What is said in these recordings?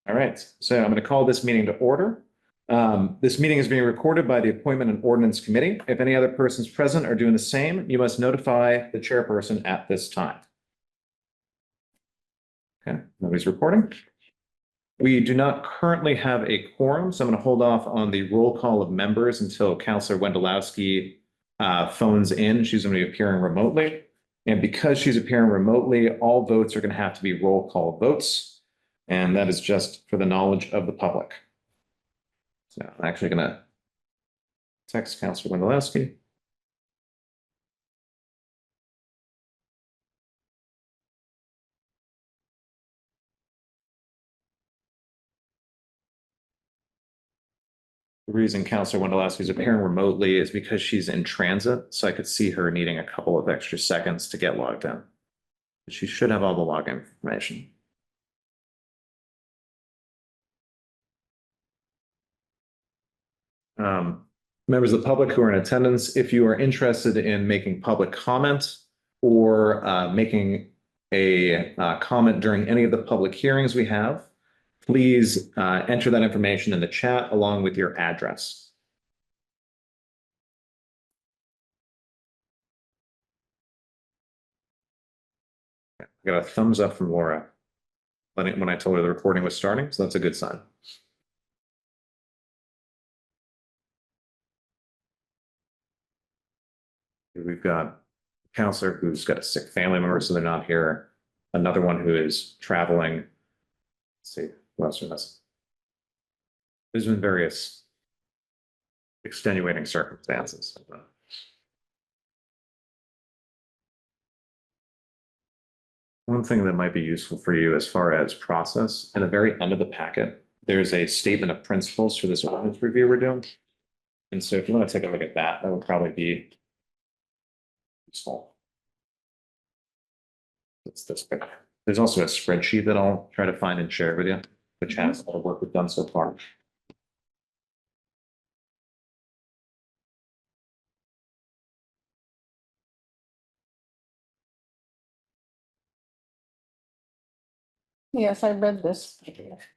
All right, so I'm going to call this meeting to order. This meeting is being recorded by the Appointment and Ordinance Committee. If any other persons present are doing the same, you must notify the chairperson at this time. Okay, nobody's reporting. We do not currently have a quorum, so I'm going to hold off on the roll call of members until Councillor Wendelowski phones in. She's going to be appearing remotely. And because she's appearing remotely, all votes are going to have to be roll call votes. And that is just for the knowledge of the public. So I'm actually going to text Councillor Wendelowski. The reason Councillor Wendelowski is appearing remotely is because she's in transit, so I could see her needing a couple of extra seconds to get logged in. She should have all the login information. Members of the public who are in attendance, if you are interested in making public comment or making a comment during any of the public hearings we have, please enter that information in the chat along with your address. I got a thumbs up from Laura when I told her the recording was starting, so that's a good sign. We've got a counselor who's got a sick family member, so they're not here. Another one who is traveling. Let's see, what else was this? There's been various extenuating circumstances. One thing that might be useful for you as far as process, in the very end of the packet, there's a statement of principles for this ordinance review we're doing. And so if you want to take a look at that, that would probably be useful. It's this big. There's also a spreadsheet that I'll try to find and share with you, which has all the work we've done so far. Yes, I read this.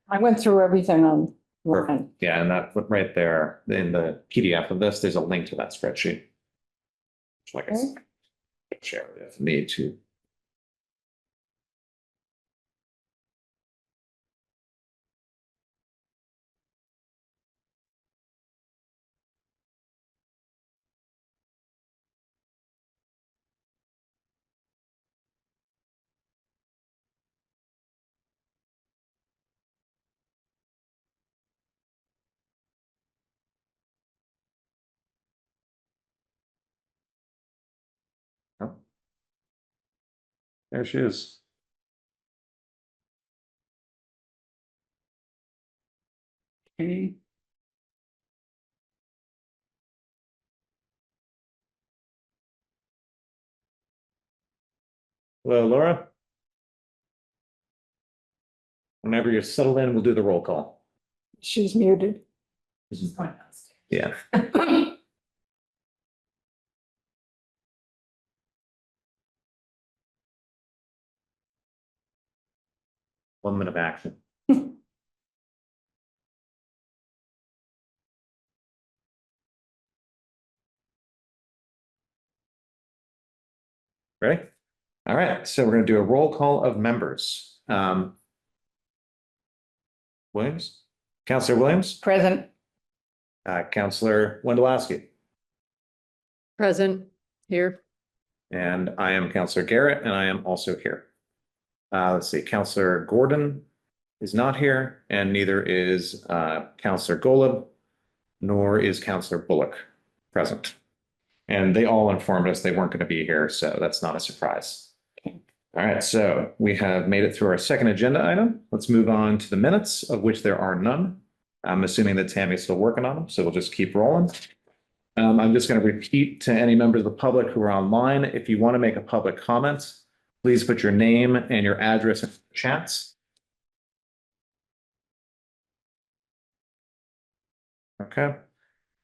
I went through everything on one. Yeah, and that right there in the PDF of this, there's a link to that spreadsheet. Which, like I said, share with you if need to. Oh. There she is. Okay. Hello, Laura. Whenever you're settled in, we'll do the roll call. She's muted. Yeah. 1 minute of action. Ready? All right, so we're going to do a roll call of members. Williams? Councillor Williams? Present. Councillor Wendelowski? Present, here. And I am Councillor Garrett, and I am also here. Let's see, Councillor Gordon is not here, and neither is Councillor Golub, nor is Councillor Bullock present. And they all informed us they weren't going to be here, so that's not a surprise. All right, so we have made it through our second agenda item. Let's move on to the minutes, of which there are none. I'm assuming that Tammy's still working on them, so we'll just keep rolling. I'm just going to repeat to any members of the public who are online, if you want to make a public comment, please put your name and your address in the chats. Okay.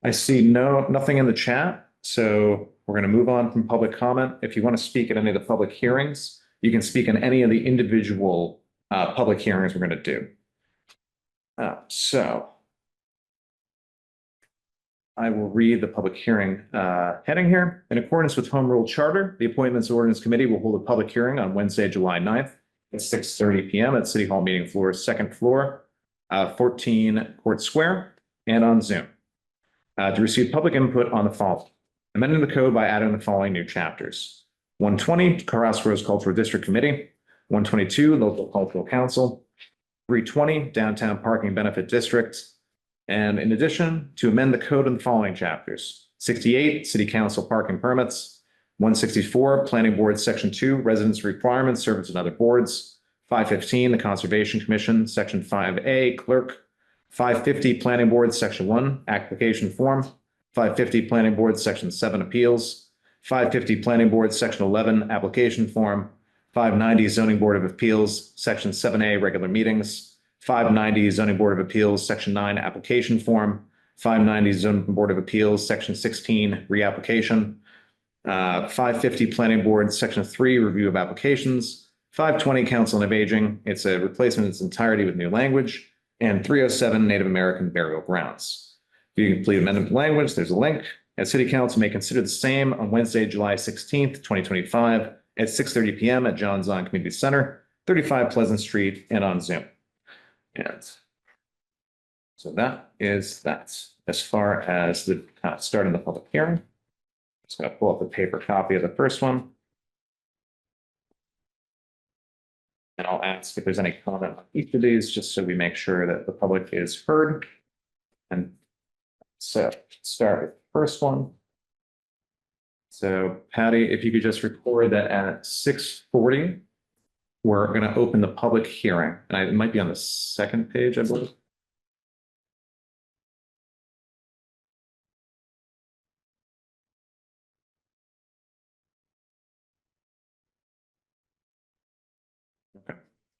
I see nothing in the chat, so we're going to move on from public comment. If you want to speak at any of the public hearings, you can speak in any of the individual public hearings we're going to do. So I will read the public hearing heading here. In accordance with Home Rule Charter, the Appointments Ordinance Committee will hold a public hearing on Wednesday, July 9th at 6:30 PM at City Hall Meeting Floor, second floor, 14 Court Square, and on Zoom. To receive public input on the following: amending the code by adding the following new chapters: 120, Crossroads Cultural District Committee; 122, Local Cultural Council; 320, Downtown Parking Benefit District. And in addition, to amend the code in the following chapters: 68, City Council Parking Permits; 164, Planning Board, Section 2, Residence Requirements, Servants and Other Boards; 515, the Conservation Commission, Section 5A, Clerk; 550, Planning Board, Section 1, Application Form; 550, Planning Board, Section 7, Appeals; 550, Planning Board, Section 11, Application Form; 590, Zoning Board of Appeals, Section 7A, Regular Meetings; 590, Zoning Board of Appeals, Section 9, Application Form; 590, Zoning Board of Appeals, Section 16, Reapplication; 550, Planning Board, Section 3, Review of Applications; 520, Council on Aging. It's a replacement in its entirety with new language; and 307, Native American Burial Grounds. If you complete amendment language, there's a link. And City Council may consider the same on Wednesday, July 16th, 2025 at 6:30 PM at John Zahn Community Center, 35 Pleasant Street, and on Zoom. And so that is that. As far as the starting the public hearing, just going to pull up the paper copy of the first one. And I'll ask if there's any comment on each of these, just so we make sure that the public is heard. And so start with the first one. So Patty, if you could just record that at 6:40, we're going to open the public hearing, and it might be on the second page, I believe.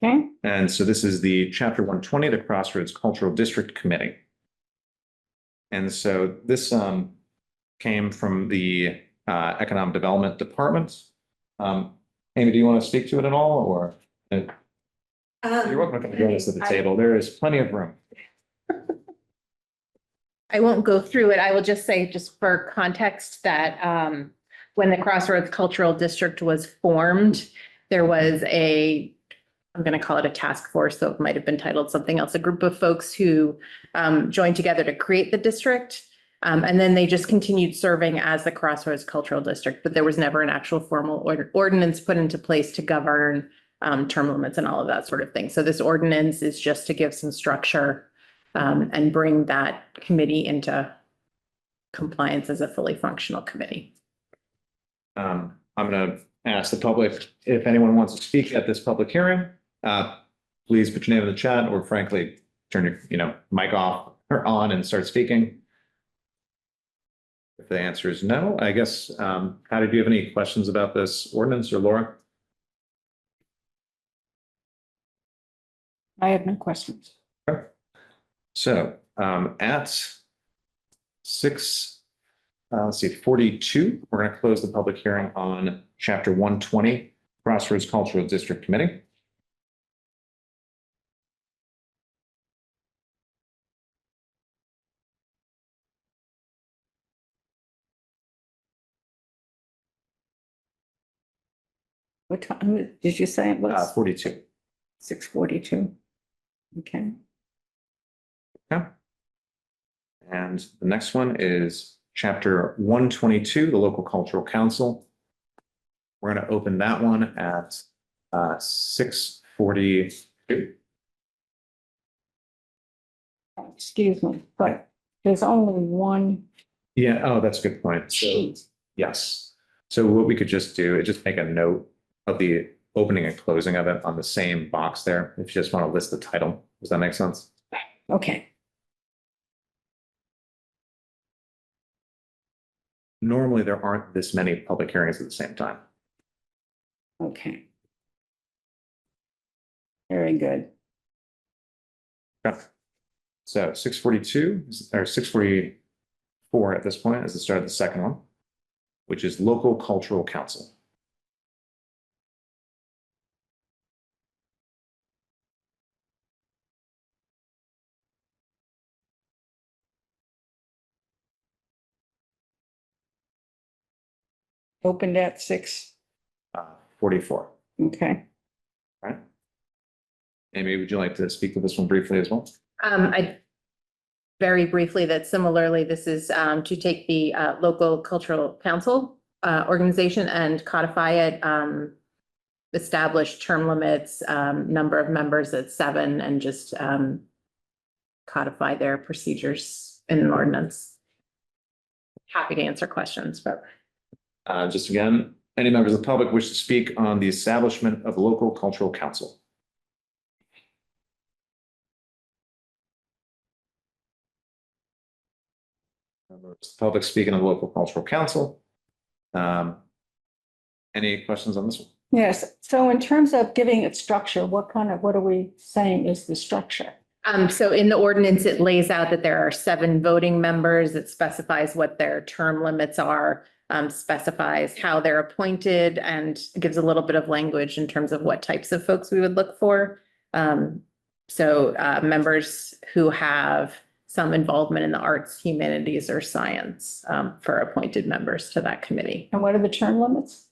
Okay, And so this is the Chapter 120, the Crossroads Cultural District Committee. And so this came from the Economic Development Department. Amy, do you want to speak to it at all, or? You're welcome to join us at the table. There is plenty of room. I won't go through it. I will just say, just for context, that when the Crossroads Cultural District was formed, there was I'm going to call it a task force, though it might have been titled something else, a group of folks who joined together to create the district. And then they just continued serving as the Crossroads Cultural District, but there was never an actual formal ordinance put into place to govern term limits and all of that sort of thing. So this ordinance is just to give some structure and bring that committee into compliance as a fully functional committee. I'm going to ask the public if anyone wants to speak at this public hearing. Please put your name in the chat, or frankly, turn your mic off or on and start speaking. If the answer is no, I guess, Patty, do you have any questions about this ordinance, or Laura? I have no questions. So at 42, we're going to close the public hearing on Chapter 120, Crossroads Cultural District Committee. What time did you say it was? 42. 6:42. Okay. Okay. And the next one is Chapter 122, the Local Cultural Council. We're going to open that one at 6:42. Excuse me, but there's only one. Yeah, oh, that's a good point. So, yes. So what we could just do is just make a note of the opening and closing of it on the same box there, if you just want to list the title. Does that make sense? Okay, Normally, there aren't this many public hearings at the same time. okay. Very good. Okay. So 6:42 or 6:44 at this point is the start of the second one, which is Local Cultural Council. opened at 44. Okay. Right. Amy, would you like to speak to this one briefly as well? I very briefly that similarly, this is to take the local cultural council organization and codify it, establish term limits, number of members at 7, and just codify their procedures in an ordinance. Happy to answer questions, but Just again, any members of the public wish to speak on the establishment of local cultural council? Public speaking of local cultural council. Any questions on this one? Yes. So in terms of giving it structure, what are we saying is the structure? so in the ordinance, it lays out that there are 7 voting members. It specifies what their term limits are, specifies how they're appointed, and gives a little bit of language in terms of what types of folks we would look for. Members who have some involvement in the arts, humanities, or science, for appointed members to that committee. And what are the term limits?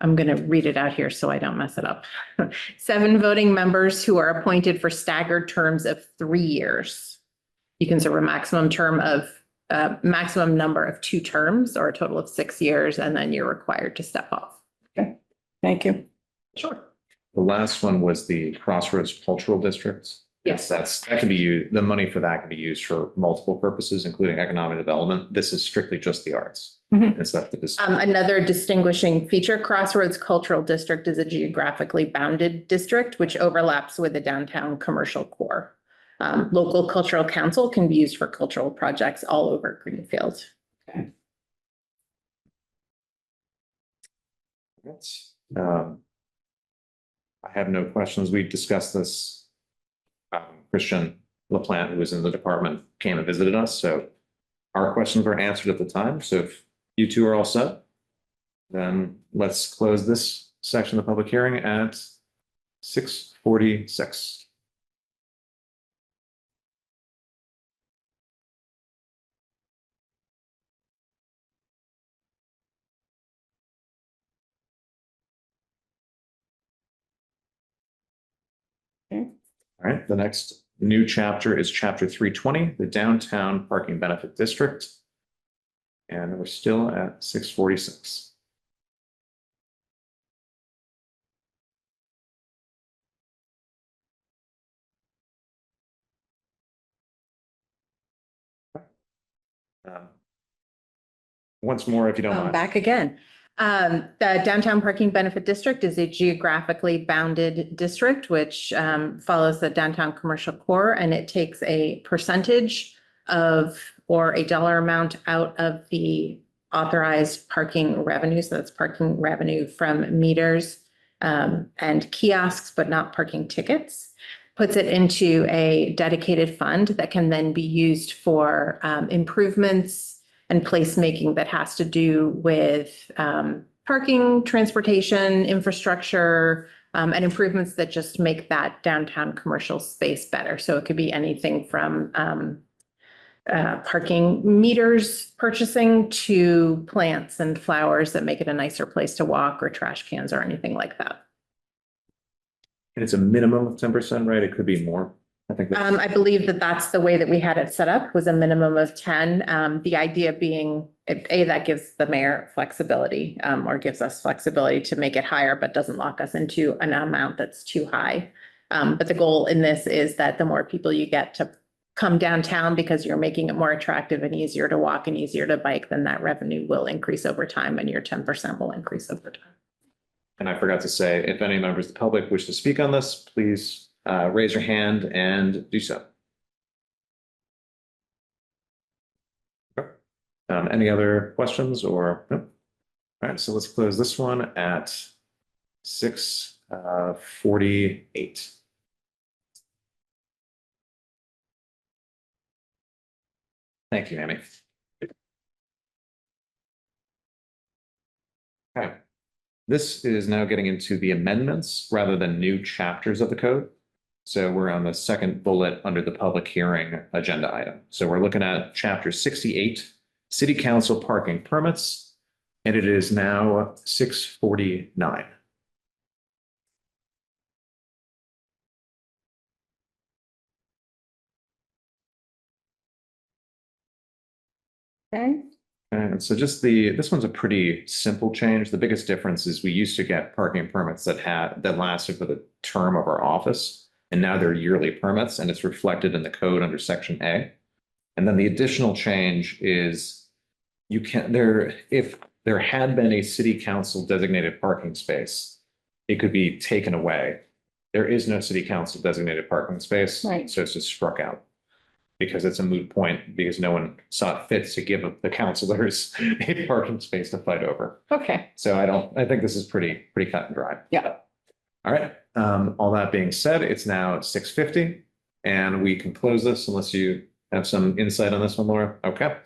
I'm going to read it out here so I don't mess it up. 7 voting members who are appointed for staggered terms of 3 years. You can serve a maximum number of 2 terms, or a total of 6 years, and then you're required to step off. Okay, thank you. Sure. The last one was the Crossroads Cultural Districts. Yes. That can be used, the money for that can be used for multiple purposes, including economic development. This is strictly just the arts. Mhm. It's not this. Another distinguishing feature, Crossroads Cultural District is a geographically bounded district, which overlaps with the downtown commercial core. Local cultural council can be used for cultural projects all over Greenfield. I have no questions. We discussed this. Christian LaPlante, who was in the department, came and visited us, so our questions were answered at the time. So if you two are all set, then let's close this section of the public hearing at 6:46. Okay. All right, the next new chapter is chapter 320, the Downtown Parking Benefit District. And we're still at 6:46. Once more, if you don't mind. Back again. The Downtown Parking Benefit District is a geographically bounded district, which follows the downtown commercial core, and it takes a percentage of, or a dollar amount out of the authorized parking revenue. So that's parking revenue from meters and kiosks, but not parking tickets. Puts it into a dedicated fund that can then be used for improvements and placemaking that has to do with parking, transportation, infrastructure, and improvements that just make that downtown commercial space better. So it could be anything from parking meters purchasing to plants and flowers that make it a nicer place to walk, or trash cans or anything like that. And it's a minimum of 10%, right? It could be more. I think I believe that that's the way that we had it set up, was a minimum of 10. The idea being, that gives the mayor flexibility, or gives us flexibility to make it higher, but doesn't lock us into an amount that's too high. But the goal in this is that the more people you get to come downtown because you're making it more attractive and easier to walk and easier to bike, then that revenue will increase over time, and your 10% will increase over time. And I forgot to say, if any members of the public wish to speak on this, please raise your hand and do so. Any other questions or? No? All right, so let's close this one at 6:48. Thank you, Amy. Okay. This is now getting into the amendments rather than new chapters of the code. So we're on the second bullet under the public hearing agenda item. So we're looking at chapter 68, city council parking permits. And it is now 6:49. Okay, And so just this one's a pretty simple change. The biggest difference is we used to get parking permits that lasted for the term of our office. And now they're yearly permits and it's reflected in the code under section A. And then the additional change is if there had been a city council designated parking space, it could be taken away. There is no city council designated parking space. Right. So it's just struck out. Because it's a moot point, because no one saw it fit to give the councilors a parking space to fight over. okay, So I think this is pretty cut and dry. yeah. All right, all that being said, it's now 6:50 and we can close this unless you have some insight on this one, Laura. Okay.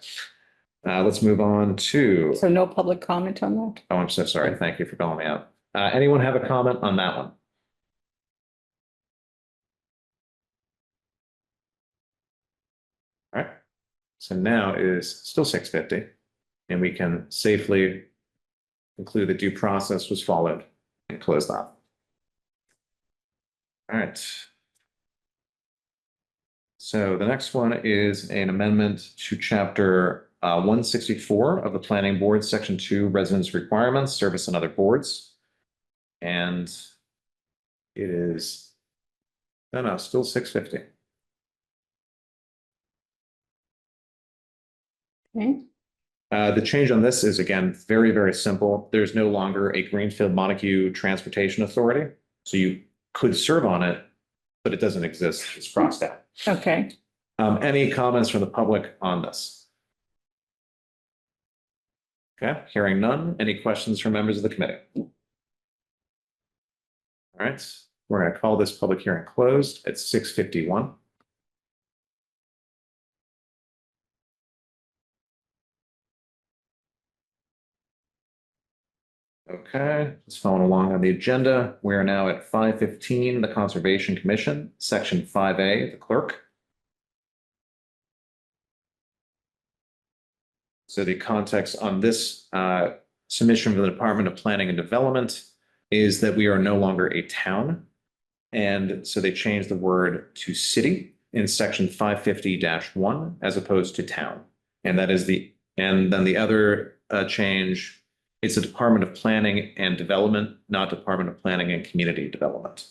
Let's move on to, So no public comment on that? oh, I'm so sorry. Thank you for calling me out. Anyone have a comment on that one? All right, so now it is still 6:50 and we can safely conclude that due process was followed and close that. All right. So the next one is an amendment to chapter 164 of the Planning Board, Section 2, Residence Requirements, Service and Other Boards. And it is, no, still 6:50. Okay, The change on this is, again, very, very simple. There's no longer a Greenfield Montague Transportation Authority. So you could serve on it, but it doesn't exist. It's crossed out. okay. Any comments from the public on this? Okay, hearing none. Any questions from members of the committee? All right, we're going to call this public hearing closed at 6:51. Okay, just following along on the agenda. We are now at 5:15, the Conservation Commission, Section 5A, the clerk. So the context on this submission from the Department of Planning and Development is that we are no longer a town. And so they changed the word to city in section 550-1 as opposed to town. And then the other change, it's the Department of Planning and Development, not Department of Planning and Community Development.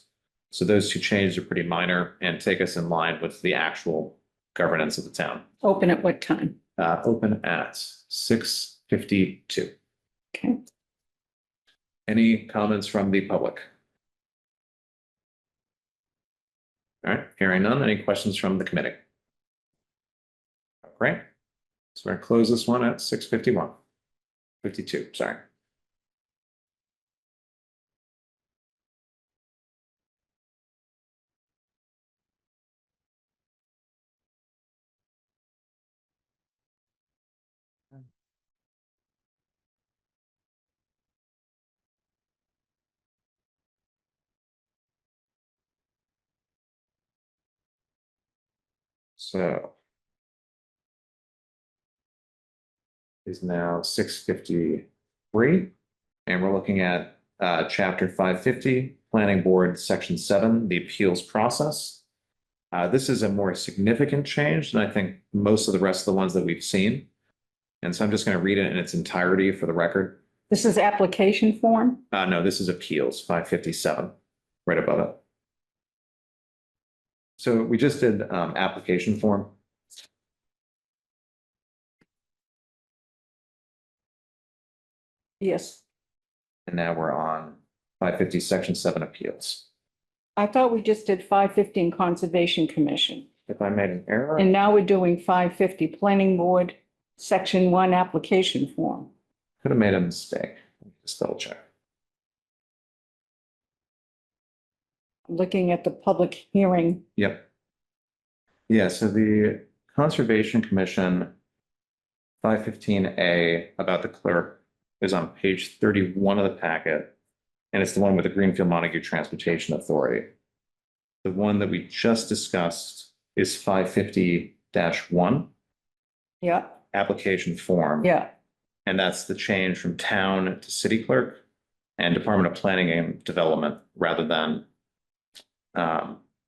So those two changes are pretty minor and take us in line with the actual governance of the town. Open at what time? Open at 6:52. Okay, Any comments from the public? All right, hearing none. Any questions from the committee? Great. So we're going to close this one at 6:51. 52, sorry. So is now 6:53, and we're looking at chapter 550, Planning Board, Section 7, the appeals process. This is a more significant change than I think most of the rest of the ones that we've seen. And so I'm just going to read it in its entirety for the record. this is application form? No, this is appeals, 557, right above it. So we just did application form. Yes, And now we're on 550, Section 7 appeals. I thought we just did 515 Conservation Commission. If I made an error, And now we're doing 550 Planning Board, Section 1 application form. could have made a mistake. Just double check. Looking at the public hearing. Yep. Yeah, so the Conservation Commission 515A about the clerk is on page 31 of the packet. And it's the one with the Greenfield Montague Transportation Authority. The one that we just discussed is 550-1 Yeah, application form. yeah, And that's the change from town to city clerk and Department of Planning and Development rather than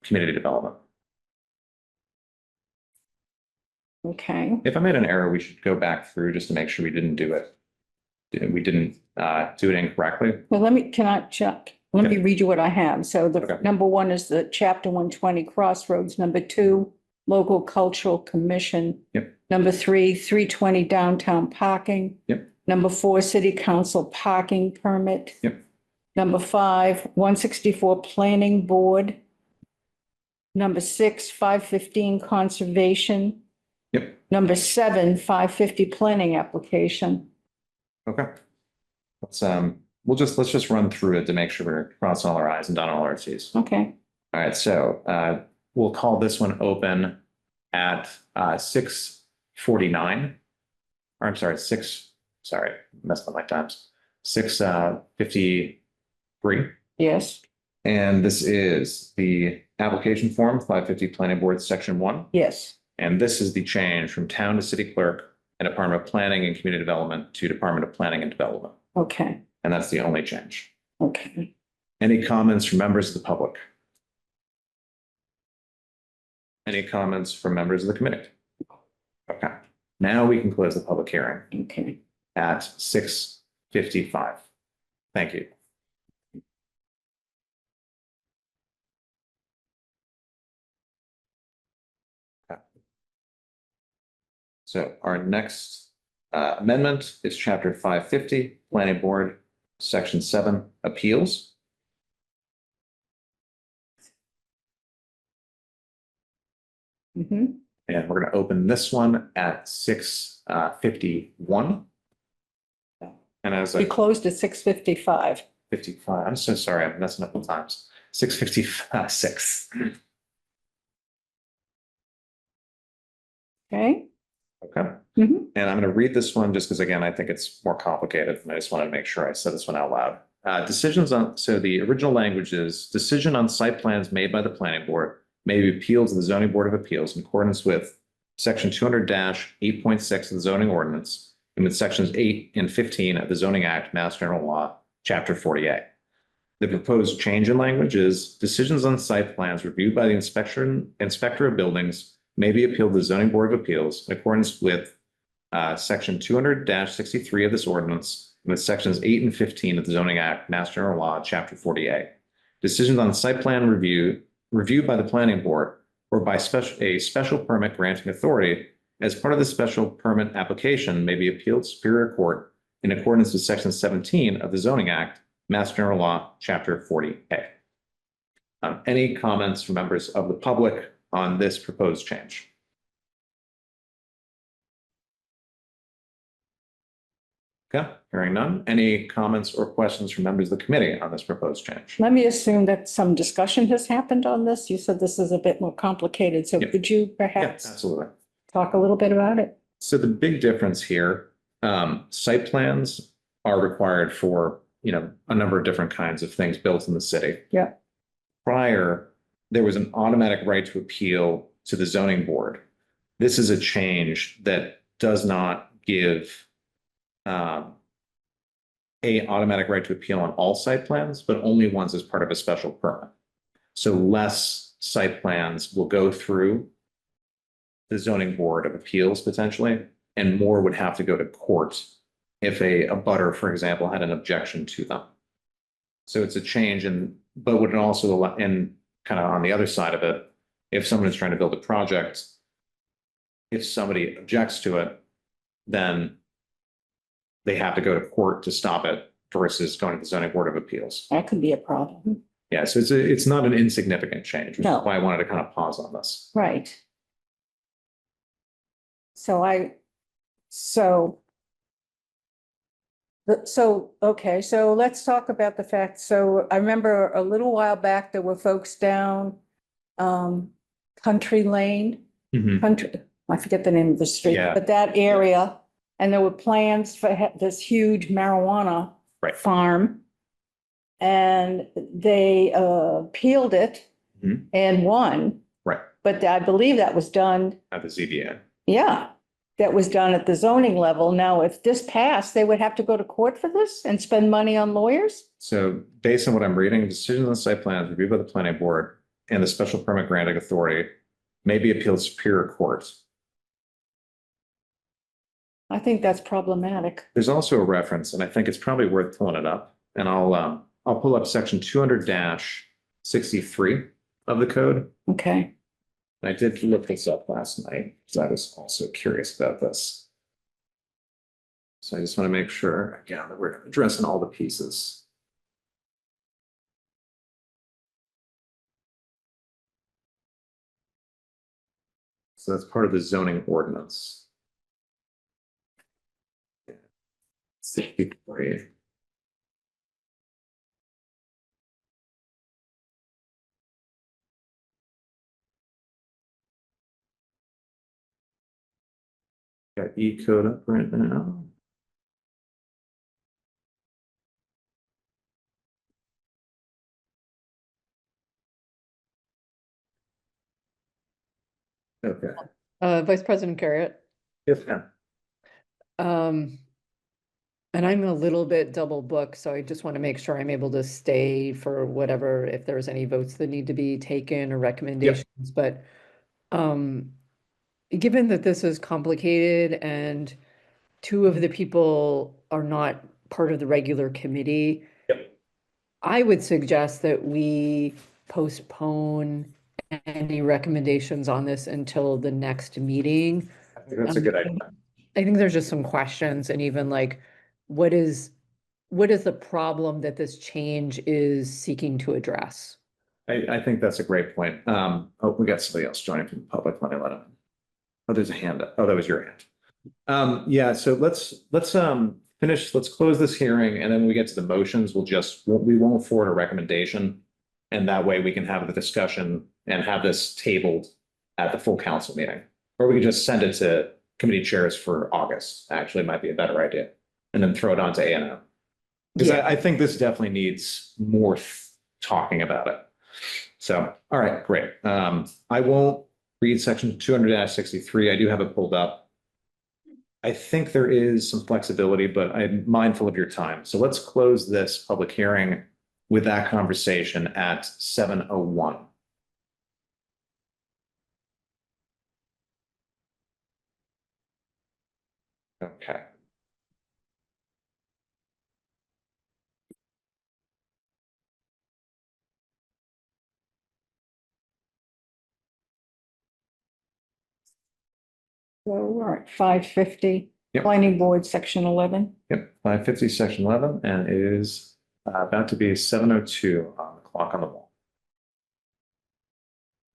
community development. Okay, If I made an error, we should go back through just to make sure we didn't do it. We didn't do it incorrectly. well, can I check? Let me read you what I have. So the Okay. number one is the chapter 120 Crossroads. Number two, Local Cultural Commission. Yep. Number three, 320 Downtown Parking. Yep. Number four, City Council Parking Permit. Yep. Number five, 164 Planning Board. Number six, 515 Conservation. Yep. Number seven, 550 Planning Application. Okay. Let's just run through it to make sure we're crossing all our i's and dotting all our t's. Okay, All right, so we'll call this one open at 6:49. Or I'm sorry, messed up my times. 6:53. yes, And this is the application form, 550 Planning Board, Section 1. yes, And this is the change from town to city clerk and Department of Planning and Community Development to Department of Planning and Development. okay, And that's the only change. okay. Any comments from members of the public? Any comments from members of the committee? Okay, now we can close the public hearing Okay, at 6:55. Thank you. Okay. So our next amendment is chapter 550, Planning Board, Section 7, Appeals. mhm. And we're going to open this one at 6:51. And as We I closed at 6:55. 55, I'm so sorry, I'm messing up the times. 6:56. Okay. Okay. Mhm. And I'm going to read this one just because, again, I think it's more complicated. And I just wanted to make sure I said this one out loud. So the original language is decision on site plans made by the planning board may be appealed to the zoning board of appeals in accordance with section 200-8.6 of the zoning ordinance and with sections 8 and 15 of the zoning act, Mass General Law, chapter 48. The proposed change in language is decisions on site plans reviewed by the inspector of buildings may be appealed to the zoning board of appeals in accordance with section 200-63 of this ordinance and with sections 8 and 15 of the zoning act, Mass General Law, chapter 48. Decisions on site plan reviewed by the planning board or by a special permit granting authority as part of the special permit application may be appealed to Superior Court in accordance with section 17 of the zoning act, Mass General Law, chapter 40A. Any comments from members of the public on this proposed change? Okay, hearing none. Any comments or questions from members of the committee on this proposed change? Let me assume that some discussion has happened on this. You said this is a bit more complicated, so Yep. could you Yeah, perhaps absolutely. talk a little bit about it? So the big difference here, site plans are required for, a number of different kinds of things built in the city. Yeah. Prior, there was an automatic right to appeal to the zoning board. This is a change that does not give a automatic right to appeal on all site plans, but only ones as part of a special permit. So less site plans will go through the zoning board of appeals potentially, and more would have to go to court if a butter, for example, had an objection to them. So it's a change but would also allow, and kind of on the other side of it, if someone is trying to build a project, if somebody objects to it, then they have to go to court to stop it versus going to the zoning board of appeals. That could be a problem. Yeah, so it's not an insignificant change, which is No. why I wanted to kind of pause on this. Right. Okay, so let's talk about the fact, so I remember a little while back, there were folks down Country Lane, I forget the name of the street, Yeah. but that area, and there were plans for this huge marijuana Right. farm. And they appealed it Mhm. and won. Right. But I believe that was done, At the ZBA. yeah. that was done at the zoning level. Now, if this passed, they would have to go to court for this and spend money on lawyers? So based on what I'm reading, decisions on the site plan is reviewed by the planning board and the special permit granting authority may be appealed to Superior Court. I think that's problematic. There's also a reference, and I think it's probably worth pulling it up, and I'll pull up section 200-63 of the code. Okay. I did look this up last night because I was also curious about this. So I just want to make sure, again, that we're addressing all the pieces. So that's part of the zoning ordinance. 63. Got E code up right now. Okay. Vice President Garrett. Yes, ma'am. And I'm a little bit double booked, so I just want to make sure I'm able to stay for whatever, if there's any votes that need to be taken or recommendations, but given that this is complicated and two of the people are not part of the regular committee, Yep. I would suggest that we postpone any recommendations on this until the next meeting. I think that's a good idea. I think there's just some questions, and even like, what is the problem that this change is seeking to address? I think that's a great point. Oh, we got somebody else joining from the public. Let me let him. Oh, there's a hand up. Oh, that was your hand. Yeah, so let's finish, let's close this hearing, and then when we get to the motions, we won't forward a recommendation. And that way we can have the discussion and have this tabled at the full council meeting. Or we can just send it to committee chairs for August, actually might be a better idea. And then throw it on to A&O. Because Yeah. I think this definitely needs more talking about it. So, all right, great. I won't read section 200-63. I do have it pulled up. I think there is some flexibility, but I'm mindful of your time. So let's close this public hearing with that conversation at 7:01. Okay. So we're at 550, Yep. planning board, section 11. Yep, 550, section 11, and it is about to be 7:02 on the clock on the wall.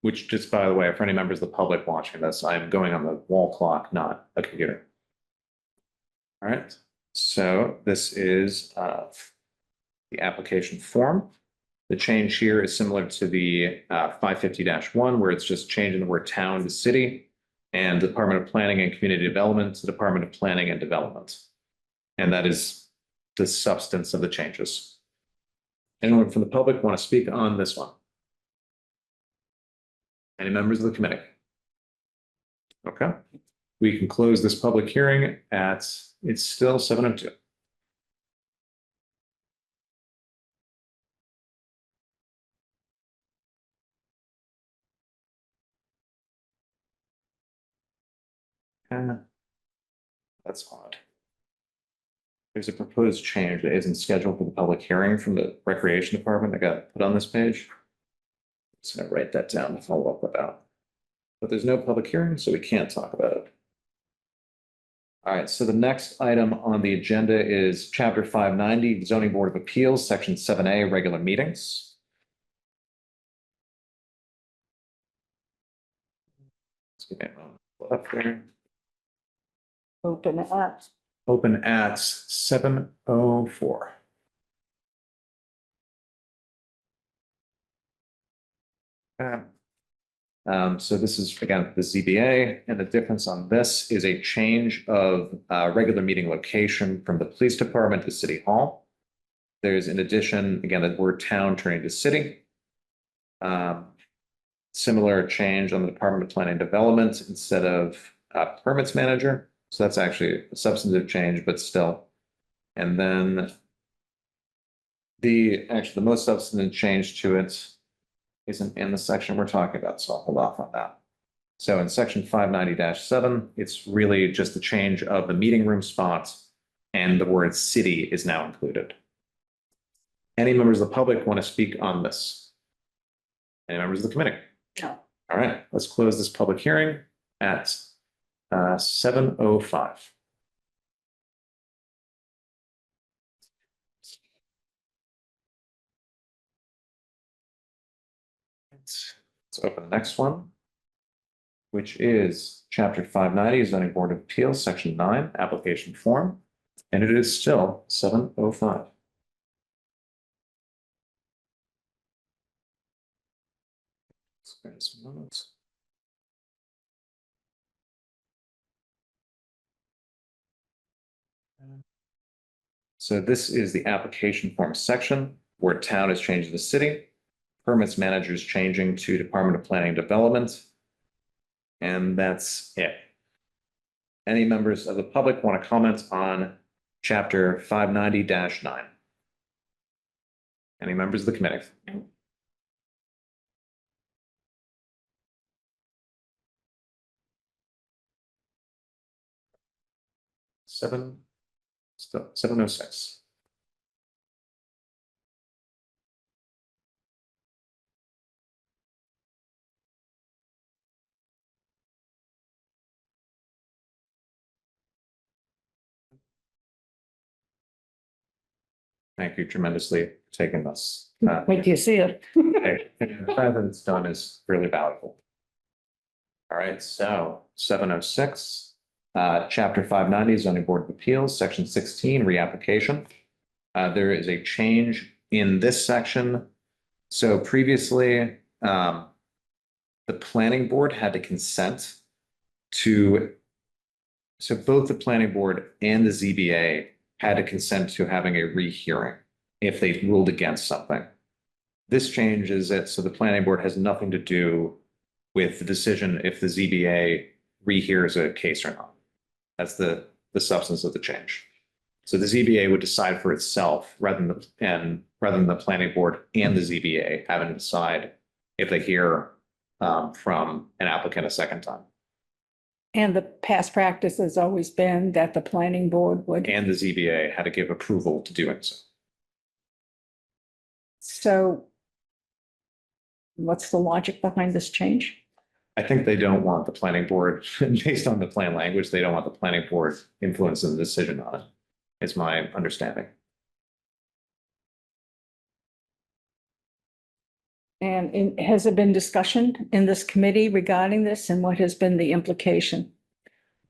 Which, just by the way, for any members of the public watching this, I'm going on the wall clock, not a computer. All right, so this is the application form. The change here is similar to the 550-1, where it's just changing the word town to city, and Department of Planning and Community Development to Department of Planning and Development. And that is the substance of the changes. Anyone from the public want to speak on this one? Any members of the committee? Okay, we can close this public hearing at, it's still 7:02. That's odd. There's a proposed change that isn't scheduled for the public hearing from the Recreation Department that got put on this page. Just gonna write that down and follow up with that. But there's no public hearing, so we can't talk about it. All right, so the next item on the agenda is Chapter 590, Zoning Board of Appeals, Section 7A, Regular Meetings. Let's give me a moment. Up there. Open at, Open at 7:04. So this is again the ZBA, and the difference on this is a change of regular meeting location from the police department to City Hall. There's in addition, again, the word town turning to city. Similar change on the Department of Planning and Development instead of permits manager. So that's actually a substantive change, but still. And then actually the most substantive change to it isn't in the section we're talking about, so I'll hold off on that. So in section 590-7, it's really just the change of the meeting room spots, and the word city is now included. Any members of the public want to speak on this? Any members of the committee? No. All right, let's close this public hearing at 7:05. Let's open the next one, which is chapter 590, zoning board of appeals, section 9, application form, and it is still 7:05. Spare some moments. So this is the application form section where town is changing the city, permits managers changing to Department of Planning and Development. And that's it. Any members of the public want to comment on chapter 590-9? Any members of the committee? Still 7:06. Thank you tremendously for taking this. Wait till you see it. The fact that it's done is really valuable. All right, so 7:06, chapter 590, zoning board of appeals, section 16, reapplication. There is a change in this section. So previously, the planning board had to consent to, so both the planning board and the ZBA had to consent to having a rehearing if they ruled against something. This changes it, so the planning board has nothing to do with the decision if the ZBA rehears a case or not. That's the substance of the change. So the ZBA would decide for itself rather than the planning board and the ZBA having to decide if they hear from an applicant a second time. And the past practice has always been that the planning board would. And the ZBA had to give approval to doing so. So what's the logic behind this change? I think they don't want the planning board, based on the plan language, they don't want the planning board influencing the decision on it. Is my understanding. And has there been discussion in this committee regarding this, and what has been the implication?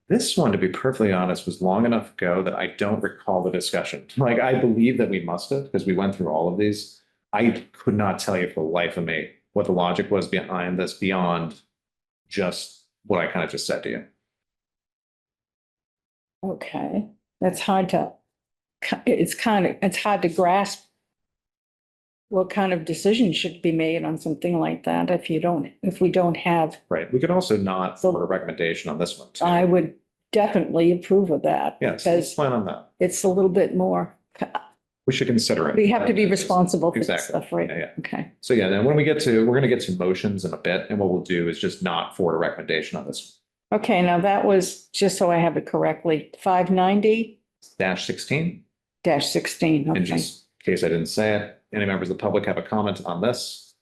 This one, to be perfectly honest, was long enough ago that I don't recall the discussion. Like, I believe that we must have, because we went through all of these. I could not tell you for the life of me what the logic was behind this beyond just what I kind of just said to you. Okay, that's hard to, it's hard to grasp what kind of decision should be made on something like that if we don't have. Right. We could also not for a recommendation on this one too. I would definitely approve of that. Yes, let's Because plan on that. it's a little bit more, We should consider it. we have to be responsible for this Exactly. stuff, right? Yeah, yeah. Okay, So yeah, then when we get to, we're gonna get to motions in a bit, and what we'll do is just not forward a recommendation on this. okay, now that was, just so I have it correctly, 590-16, -16, and okay. just in case I didn't say it, any members of the public have a comment on this?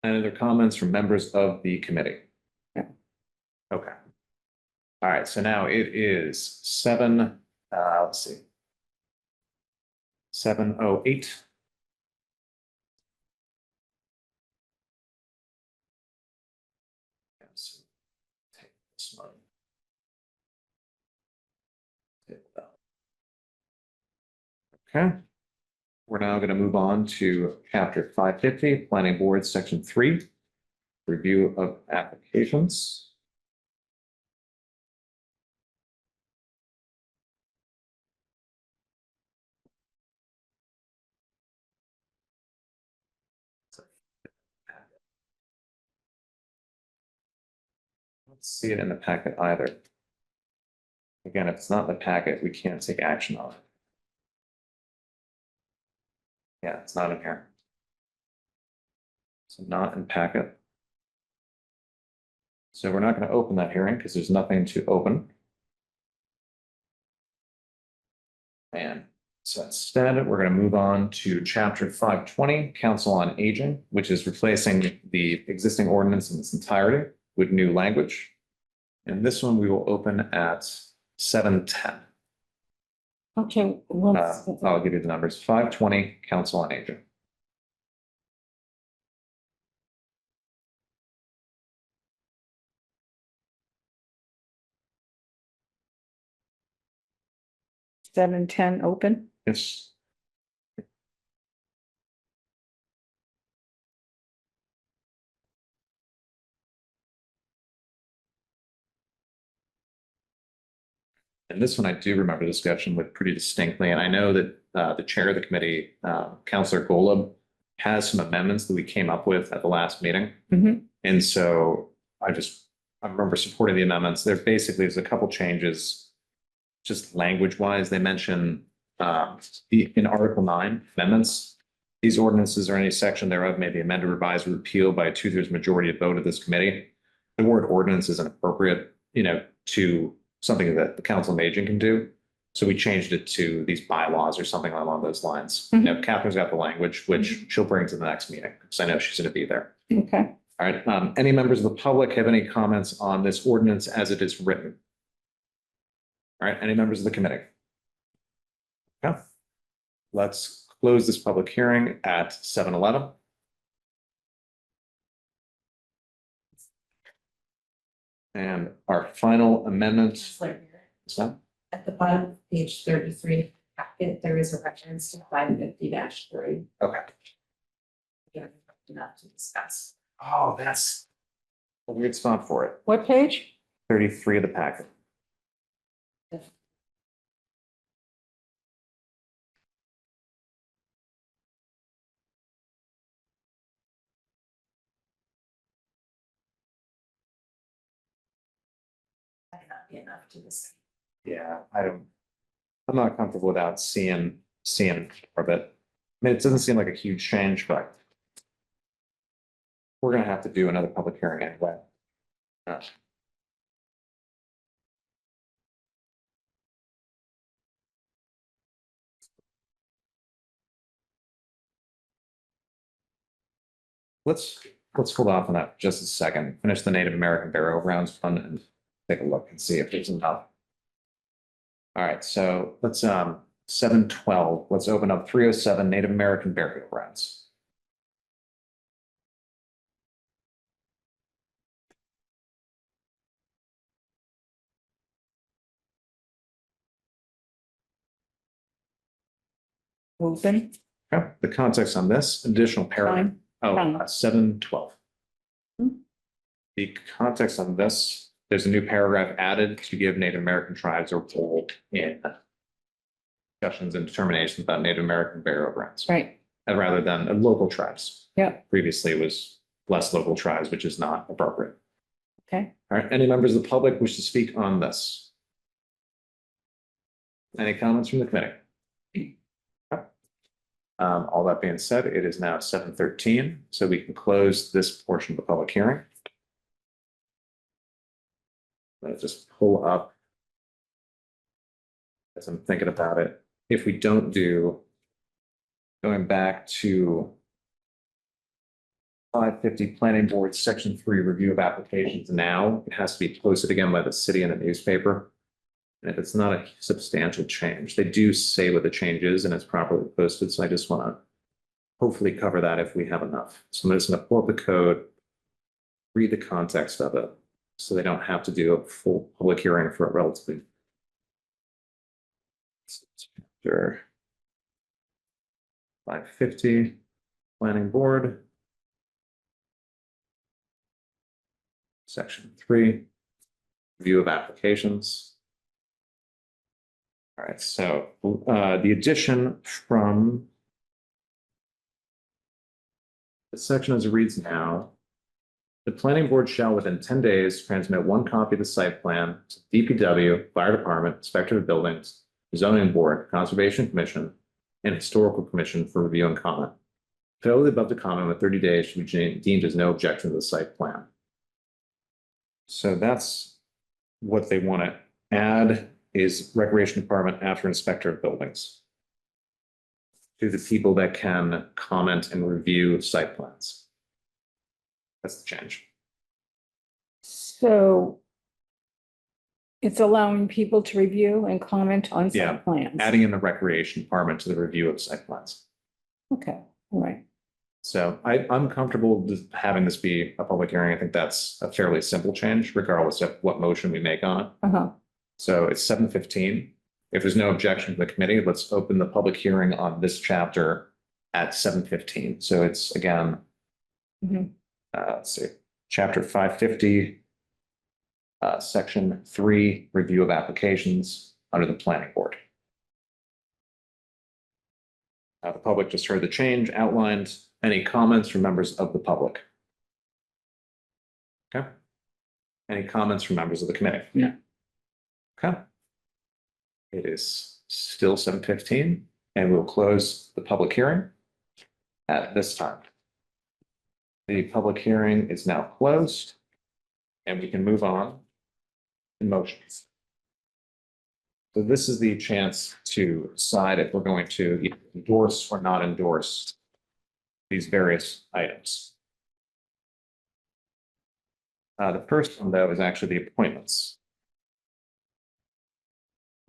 Any other comments from members of the committee? Yeah. Okay. All right, so now it is let's see. 7:08. Yes. Take this one. Take that. Okay. We're now going to move on to chapter 550, planning board, section 3, review of applications. don't see it in the packet either. Again, if it's not in the packet, we can't take action on it. Yeah, it's not in here. So not in packet. So we're not going to open that hearing because there's nothing to open. And so instead, we're going to move on to chapter 520, Council on Aging, which is replacing the existing ordinance in its entirety with new language. And this one we will open at 7:10. Okay, well, I'll give you the numbers. 520, Council on Aging. seven, 10 open. Yes. And this one I do remember discussion with pretty distinctly, and I know that the chair of the committee, Councilor Golub, has some amendments that we came up with at the last meeting. Mhm. And so I remember supporting the amendments. There basically is a couple changes, just language wise. They mention in Article 9 amendments, these ordinances or any section thereof may be amended, revised, or repealed by a 2/3 majority of vote of this committee. The word ordinance isn't appropriate, to something that the Council on Aging can do. So we changed it to these bylaws or something along those lines. Catherine's got the language, which she'll bring to the next meeting, because I know she's going to be there. Okay, All right, any members of the public have any comments on this ordinance as it is written? All right, any members of the committee? Okay. Let's close this public hearing at 7:11. And our final amendment. Is that? At the bottom of page 33, packet, there is a reference to 550-3. Okay. Enough to discuss. Oh, that's a weird spot for it. what page? 33 of the packet. Might not be enough to discuss. Yeah, I'm not comfortable without seeing more of it. I mean, it doesn't seem like a huge change, but we're gonna have to do another public hearing anyway. Let's hold off on that for just a second. Finish the Native American Burial Grounds Fund and take a look and see if there's enough. All right, so let's 7:12. Let's open up 307 Native American Burial Grounds. Open, Okay, the context on this additional paragraph. fine. Oh, Fine. 7:12. Hmm. The context on this, there's a new paragraph added to give Native American tribes a role in discussions and determinations about Native American burial grounds, Right, rather than local tribes. yeah, Previously it was less local tribes, which is not appropriate. okay. All right, any members of the public wish to speak on this? Any comments from the committee? All that being said, it is now 7:13, so we can close this portion of the public hearing. Let's just pull up. As I'm thinking about it, if we don't do, going back to 550 Planning Board, Section 3, review of applications now, it has to be posted again by the city in the newspaper. And if it's not a substantial change, they do say what the change is and it's properly posted. So I just want to hopefully cover that if we have enough. So I'm just going to pull up the code, read the context of it, so they don't have to do a full public hearing for a relatively. Sure. 550 Planning Board. Section 3, review of applications. All right, so the addition from the section as it reads now The planning board shall within 10 days transmit one copy of the site plan to DPW, Fire Department, Inspector of Buildings, Zoning Board, Conservation Commission, and Historical Commission for review and comment. Failure of the above to comment within 30 days should be deemed as no objection to the site plan. So that's what they want to add is Recreation Department after Inspector of Buildings to the people that can comment and review site plans. That's the change. So it's allowing people to review and comment on Yeah, site plans. Adding in the Recreation Department to the review of site plans. Okay, all right. So I'm comfortable with having this be a public hearing. I think that's a fairly simple change, regardless of what motion we make on it. Uh-huh. So it's 7:15. If there's no objection to the committee, let's open the public hearing on this chapter at 7:15. So it's again, Mhm. Let's see, chapter 550, section 3, review of applications under the planning board. The public just heard the change outlined. Any comments from members of the public? Okay. Any comments from members of the committee? No. Okay. It is still 7:15 and we'll close the public hearing at this time. The public hearing is now closed and we can move on to motions. So this is the chance to decide if we're going to either endorse or not endorse these various items. The first one, though, is actually the appointments.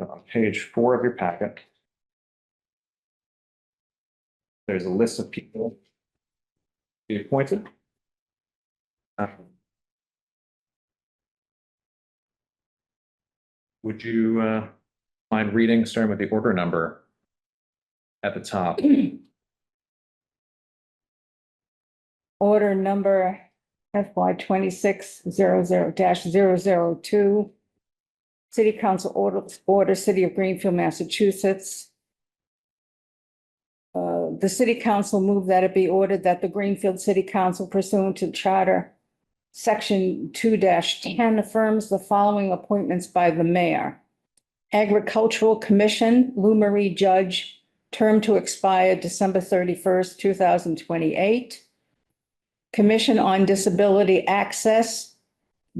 So on page 4 of your packet, there's a list of people to be appointed. Would you mind reading, starting with the order number at the top? Order number FY 2600-002. City Council order, City of Greenfield, Massachusetts. The City Council move that it be ordered that the Greenfield City Council pursuant to Charter Section 2-10 affirms the following appointments by the mayor. Agricultural Commission, Lou Marie Judge, term to expire December 31st, 2028. Commission on Disability Access,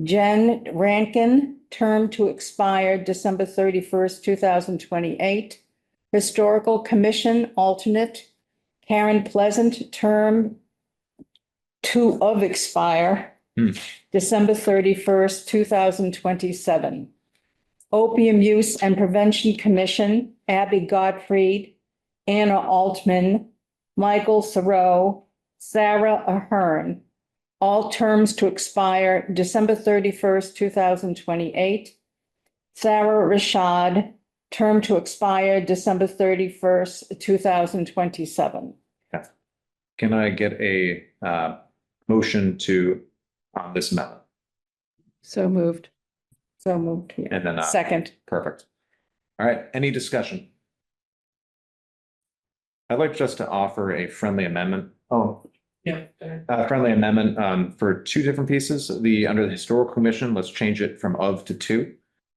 Jen Rankin, term to expire December 31st, 2028. Historical Commission alternate, Karen Pleasant, term to expire December 31st, 2027. Opium Use and Prevention Commission, Abby Gottfried, Anna Altman, Michael Thoreau, Sarah Ahern, all terms to expire December 31st, 2028. Sarah Rashad, term to expire December 31st, 2027. Can I get a motion to on this amendment? So moved. So moved. Yeah. And then Second. perfect. All right, any discussion? I'd like just to offer a friendly amendment. Friendly amendment for 2 different pieces. Under the Historical Commission, let's change it from of to to.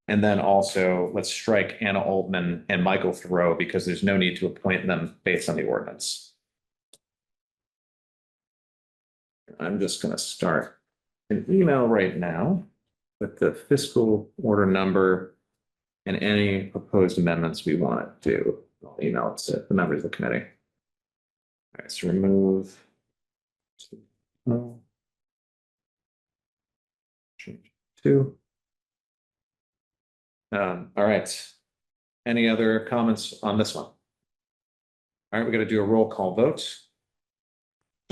And then also let's strike Anna Altman and Michael Thoreau because there's no need to appoint them based on the ordinance. I'm just going to start an email right now with the fiscal order number and any proposed amendments we want to do. I'll email it to the members of the committee. All right, so remove. Change 2. All right. Any other comments on this one? All right, we're going to do a roll call vote.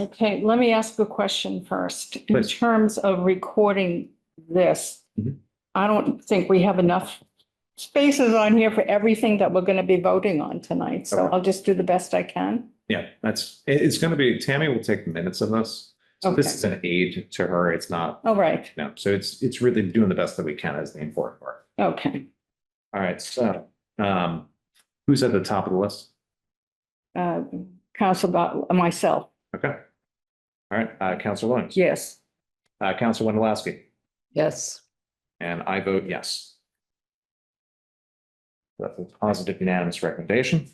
Okay, let me ask a question first. In Please. terms of recording this, Mhm. I don't think we have enough spaces on here for everything that we're going to be voting on tonight. So Okay. I'll just do the best I can. Yeah, it's going to be, Tammy will take minutes of this. So this Okay. is an aid to her. It's not, All right, no, so it's really doing the best that we can is the important part. okay. All right, so who's at the top of the list? Council, myself, Okay. All right, Councilor Williams. yes. Counselor Wendelowski, Yes. and I vote yes. That's a positive unanimous recommendation.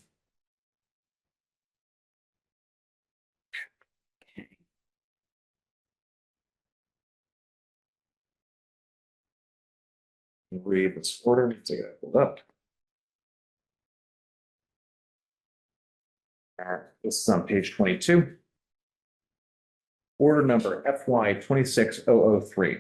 Read this order, to get it pulled up. This is on page 22. Order number FY 26003.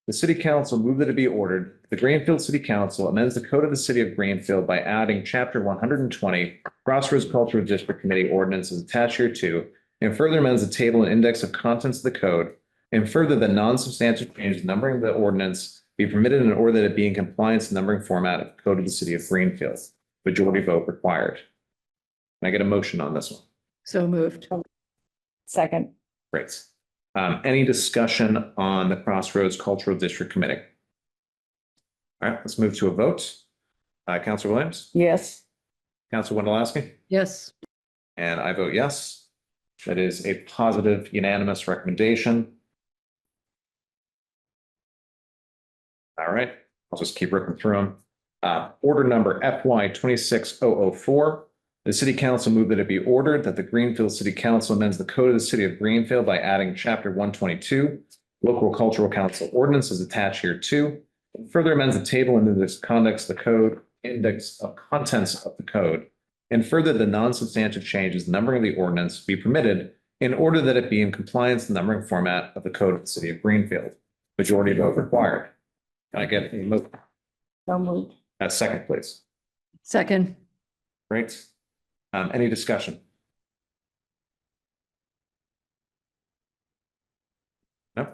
The City Council moved that it be ordered, the Greenfield City Council amends the code of the City of Greenfield by adding chapter 120, Crossroads Cultural District Committee ordinances attached here to, and further amends the table and index of contents of the code, and further the non-substantive change in numbering of the ordinance be permitted in order that it be in compliance with the numbering format of the code of the City of Greenfield. Majority vote required. Can I get a motion on this one? So moved. Second. Great. Any discussion on the Crossroads Cultural District Committee? All right, let's move to a vote. Counselor Williams, Yes. Counselor Wendelowski, Yes. and I vote yes. That is a positive unanimous recommendation. All right, I'll just keep ripping through them. Order number FY 26004. The City Council moved that it be ordered that the Greenfield City Council amends the code of the City of Greenfield by adding chapter 122, Local Cultural Council Ordinance is attached here too. Further amends the table and index conducts the code, index of contents of the code, and further the non-substantive changes numbering of the ordinance be permitted in order that it be in compliance with the numbering format of the code of the City of Greenfield. Majority vote required. Can I get a motion? So moved. Second, please. Second. Great. Any discussion? No.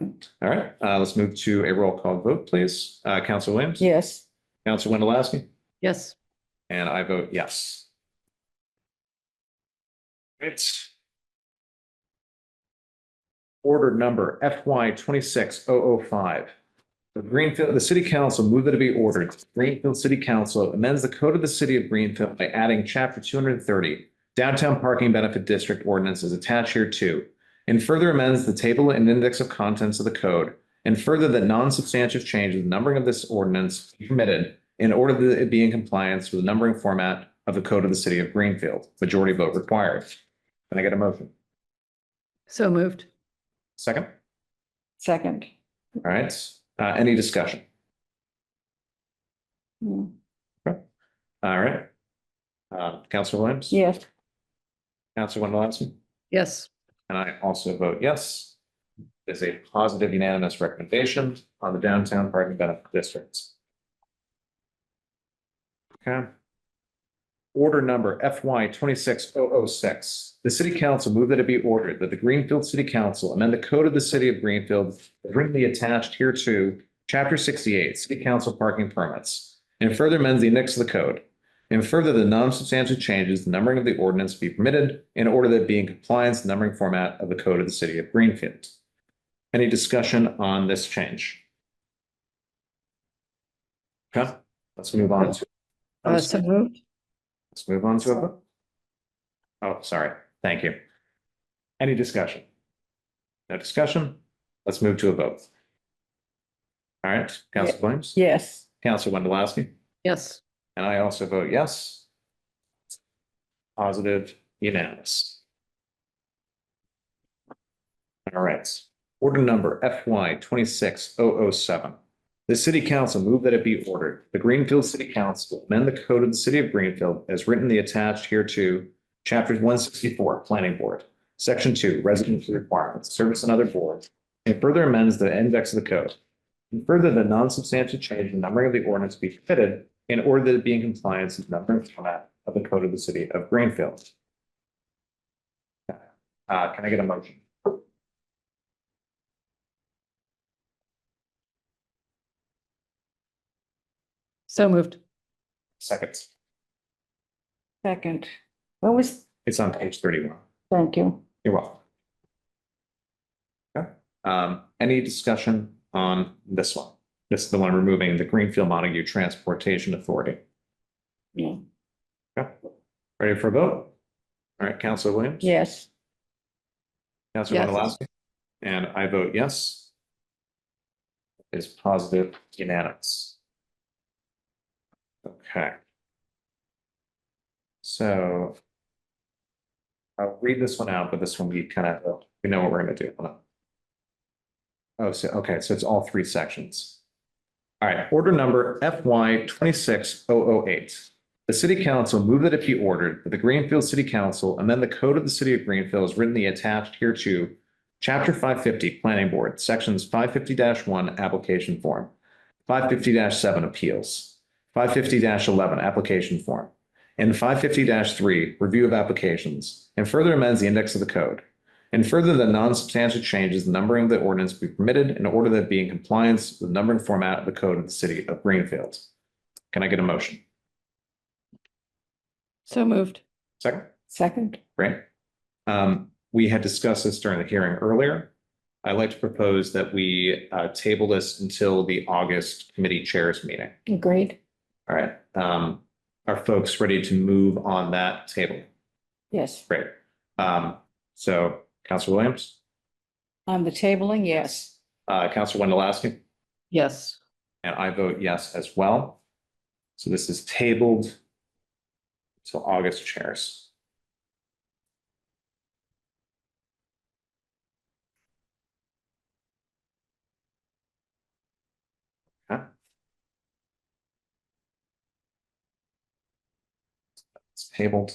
All right, let's move to a roll call vote, please. Counselor Williams? Yes. Counselor Wendelowski? Yes. And I vote yes. It's order number FY 26005. The City Council moved that it be ordered. Greenfield City Council amends the code of the City of Greenfield by adding chapter 230, Downtown Parking Benefit District Ordinance is attached here too, and further amends the table and index of contents of the code, and further that non-substantive changes, numbering of this ordinance be permitted in order that it be in compliance with the numbering format of the code of the City of Greenfield. Majority vote required. Can I get a motion? So moved. Second? Second. All right. Any discussion? Hmm. All right. Counselor Williams? Yes. Counselor Wendelowski? Yes. And I also vote yes. It's a positive unanimous recommendation on the downtown parking benefit districts. Okay. Order number FY 26006. The City Council moved that it be ordered that the Greenfield City Council amend the code of the City of Greenfield, written attached here to Chapter 68, City Council Parking Permits, and further amends the index of the code, and further the non-substantive changes, the numbering of the ordinance be permitted in order that it be in compliance with the numbering format of the code of the City of Greenfield. Any discussion on this change? Okay, let's move on to. So moved. Let's move on to a vote. Oh, sorry. Thank you. Any discussion? No discussion? Let's move to a vote. All right, Councilor Williams? Yes. Councilor Wendelowski? Yes. And I also vote yes. Positive, unanimous. All right. Order number FY 26007. The City Council moved that it be ordered. The Greenfield City Council amend the code of the City of Greenfield as written in the attached here to Chapter 164, Planning Board, Section 2, Residency Requirements, Service and Other Boards, and further amends the index of the code. And further, the non-substantive change in numbering of the ordinance be fitted in order that it be in compliance with the numbering format of the code of the City of Greenfield. Can I get a motion? So moved. Second. Second. What was, It's on page 31. thank you. You're welcome. Okay. Any discussion on this one? This is the one removing the Greenfield Montague Transportation Authority. Yeah. Okay. Ready for a vote? All right, Councilor Williams? Yes. Councilor Yes. Wendelowski? And I vote yes. is positive, unanimous. Okay. So I'll read this one out, but this one we kind of, we know what we're gonna do. Hold on. Oh, so, okay, so it's all three sections. All right, order number FY 26008. The city council move that it be ordered that the Greenfield City Council amend the code of the city of Greenfield as written the attached hereto, chapter 550, planning board, sections 550-1, application form, 550-7, appeals, 550-11, application form, and 550-3, review of applications, and further amends the index of the code. And further, the non-substantial changes, the numbering of the ordinance be permitted in order that it be in compliance with the numbering format of the code of the city of Greenfield. Can I get a motion? So moved. Second? Second, Great. We had discussed this during the hearing earlier. I'd like to propose that we table this until the August committee chairs meeting. agreed. All right. Are folks ready to move on that table? Yes, Great. So Councilor Williams, on the tabling, yes. Councilor Wendelowski, Yes. and I vote yes as well. So this is tabled till August chairs. Okay. It's tabled.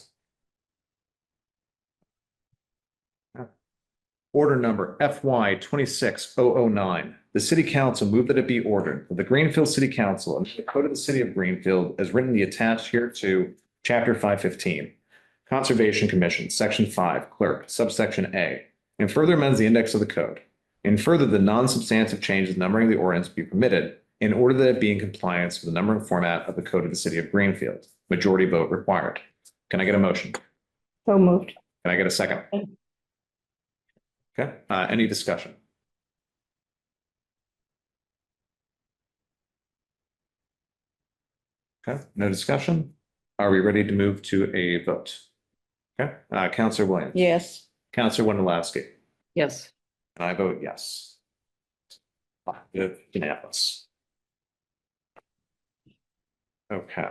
Okay. Order number FY 26009. The city council move that it be ordered that the Greenfield City Council and the code of the city of Greenfield as written the attached here to chapter 515. Conservation Commission, section 5, clerk, subsection A, and further amends the index of the code. And further, the non-substantive changes numbering the ordinance be permitted in order that it be in compliance with the numbering format of the code of the city of Greenfield. Majority vote required. Can I get a motion? So moved. Can I get a second? Okay, any discussion? Okay, no discussion. Are we ready to move to a vote? Okay, Councilor Williams. Yes, Councilor Wendelowski. Yes. And I vote yes. Good, unanimous. Okay.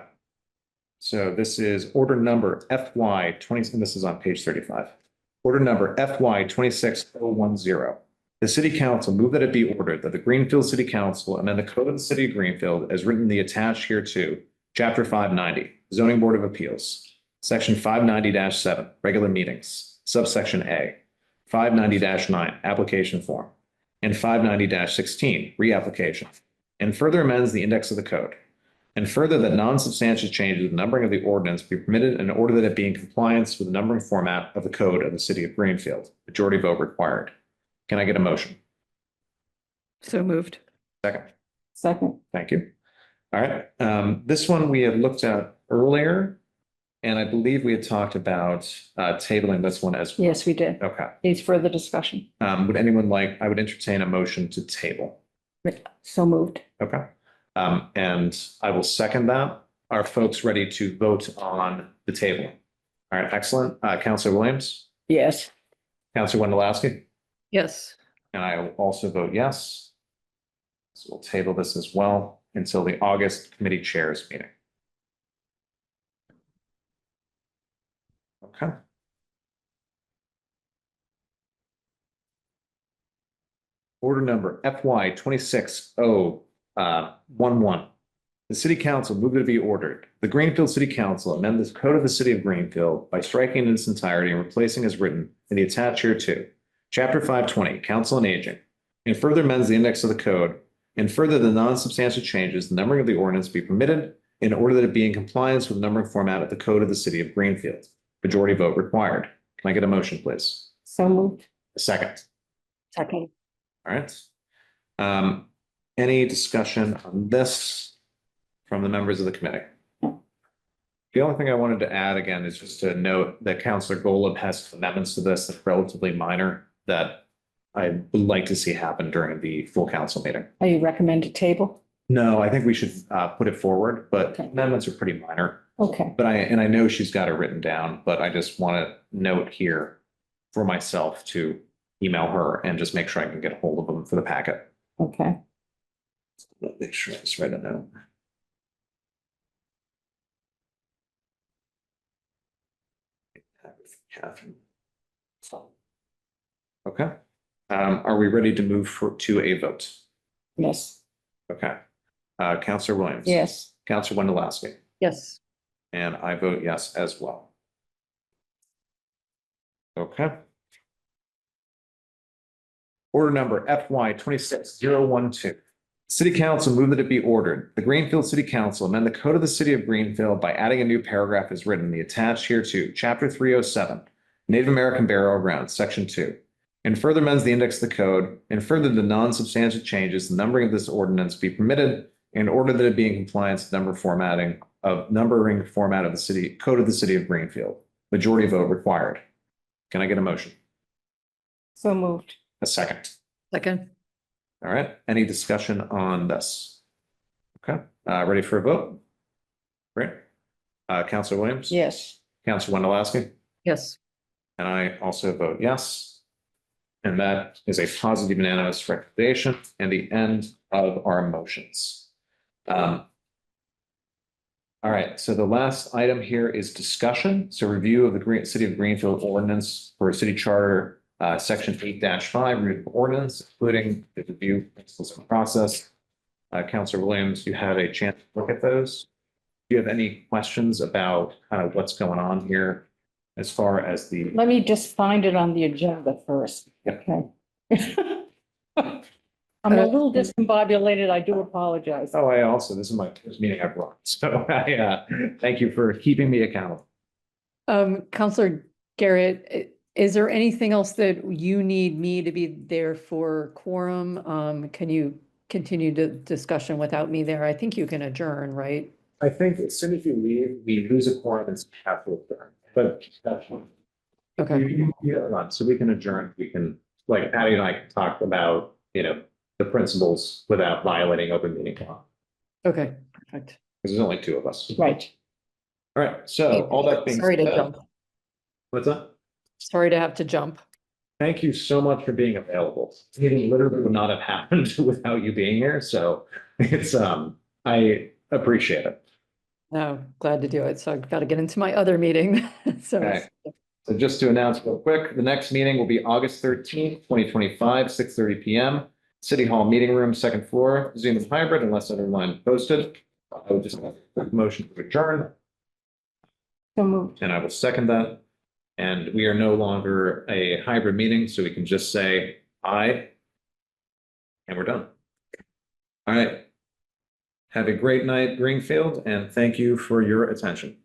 So this is order number FY 20, and this is on page 35. Order number FY 26010. The city council move that it be ordered that the Greenfield City Council amend the code of the city of Greenfield as written the attached hereto, chapter 590, zoning board of appeals, section 590-7, regular meetings, subsection A, 590-9, application form, and 590-16, reapplication, and further amends the index of the code. And further, that non-substantial changes of the numbering of the ordinance be permitted in order that it be in compliance with the numbering format of the code of the city of Greenfield. Majority vote required. Can I get a motion? So moved. Second. second, Thank you. All right. This one we had looked at earlier, and I believe we had talked about tabling this one as well. yes, we did. Okay. Needs further discussion. Would anyone like, I would entertain a motion to table. So moved. Okay. And I will second that. Are folks ready to vote on the table? All right, excellent. Councilor Williams, Yes, Councilor Wendelowski, Yes. and I will also vote yes. So we'll table this as well until the August committee chairs meeting. Okay. Order number FY 26011. The city council move to be ordered. The Greenfield City Council amend the code of the city of Greenfield by striking in its entirety and replacing as written in the attached hereto, chapter 520, council and aging, and further amends the index of the code, and further the non-substantial changes, the numbering of the ordinance be permitted in order that it be in compliance with the numbering format of the code of the city of Greenfield. Majority vote required. Can I get a motion, please? so moved. A second. Second, All right. Any discussion on this from the members of the committee? The only thing I wanted to add again is just to note that Councilor Golub has amendments to this that are relatively minor that I would like to see happen during the full council meeting. are you recommended table? No, I think we should put it forward, but Okay. amendments are pretty minor. Okay, But I know she's got it written down, but I just want to note here for myself to email her and just make sure I can get a hold of them for the packet. okay. Let me make sure I just write it down. Catherine. Okay. Are we ready to move to a vote? Yes, Okay. Counselor Williams. yes, Counselor Wendelowski. Yes. And I vote yes as well. Okay. Order number FY 26012. City Council move that it be ordered. The Greenfield City Council amend the code of the city of Greenfield by adding a new paragraph as written, the attached hereto, chapter 307, Native American Burial Grounds, section 2. And further amends the index of the code, and further the non-substantive changes, the numbering of this ordinance be permitted in order that it be in compliance with numbering format of the city code of the city of Greenfield. Majority vote required. Can I get a motion? so moved. A second. Second. All right, any discussion on this? Okay, ready for a vote? Great. Counselor Williams? Yes, Counselor Wendelowski? Yes. And I also vote yes. And that is a positive unanimous recommendation and the end of our motions. All right, so the last item here is discussion. So review of the City of Greenfield ordinance for city charter, section 8-5, review of ordinance, including the review principles and process. Counselor Williams, you had a chance to look at those. Do you have any questions about kind of what's going on here as far as the? let me just find it on the agenda first. Yeah. Okay. I'm a little discombobulated. I do apologize. Oh, this is my first meeting I've run. So thank you for keeping me accountable. Counselor Garrett, is there anything else that you need me to be there for quorum? Can you continue the discussion without me there? I think you can adjourn, right? I think as soon as you leave, we lose a quorum and have to adjourn, but that's fine. Okay. Yeah, so we can adjourn, we can, like Patty and I can talk about, the principles without violating open meeting law. Okay, perfect. Because there's only two of us. Right. All right, so all that being Sorry to said, jump. what's that? Sorry to have to jump. Thank you so much for being available. It literally would not have happened without you being here, so it's, I appreciate it. No, glad to do it. So I've got to get into my other meeting. So Okay. So just to announce real quick, the next meeting will be August 13th, 2025, 6:30 PM. City Hall Meeting Room, second floor, Zoom is hybrid unless otherwise posted. I would just have a quick motion to adjourn, So moved. and I will second that. And we are no longer a hybrid meeting, so we can just say aye. And we're done. All right. Have a great night, Greenfield, and thank you for your attention.